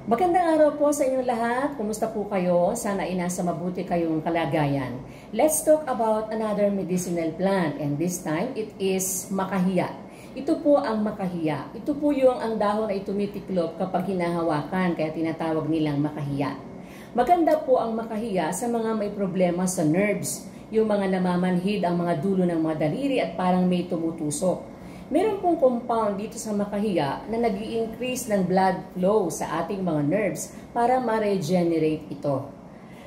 Magandang araw po sa inyong lahat. Kumusta po kayo? Sana ay nasa mabuti kayong kalagayan. Let's talk about another medicinal plant, and this time it is makahiya. Ito po ang makahiya. Ito po yung ang dahon ay tumitiklop kapag hinahawakan, kaya tinatawag nilang makahiya. Maganda po ang makahiya sa mga may problema sa nerves, yung mga namamanhid ang mga dulo ng mga daliri at parang may tumutusok. Meron pong compound dito sa makahiya na nag-i-increase ng blood flow sa ating mga nerves para ma-regenerate ito.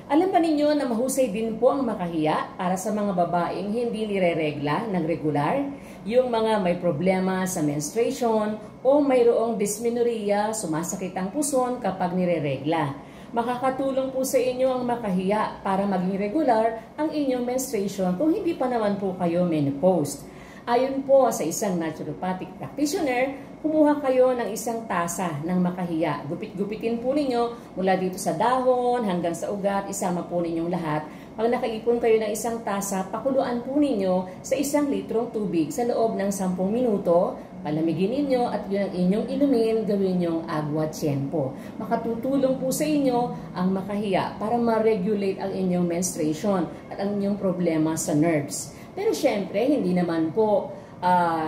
Alam ba ninyo na mahusay din po ang makahiya para sa mga babaeng hindi nire-regla ng regular, yung mga may problema sa menstruation o mayroong dysmenorrhea, sumasakit ang puson kapag nire-regla. Makakatulong po sa inyo ang makahiya para maging regular ang inyong menstruation kung hindi pa naman po kayo menopause. Ayon po sa isang naturopathic practitioner, kumuha kayo ng isang tasa ng makahiya. Gupit-gupitin po ninyo mula dito sa dahon hanggang sa ugat, isama po ninyong lahat. Pag nakaipon kayo ng isang tasa, pakuluan po ninyo sa 1 litrong tubig sa loob ng 10 minuto. Palamigin ninyo at yun ang inyong inumin, gawin yung agua tiempo. Makatutulong po sa inyo ang makahiya para ma-regulate ang inyong menstruation at ang inyong problema sa nerves. Pero syempre, hindi naman po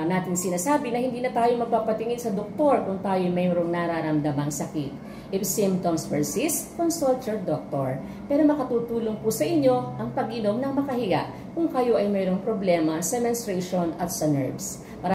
natin sinasabi na hindi na tayo magpapatingin sa doktor kung tayo mayroong nararamdamang sakit. If symptoms persist, consult your doctor. Pero makatutulong po sa inyo ang pag-inom ng makahiya kung kayo ay mayroong problema sa menstruation at sa nerves.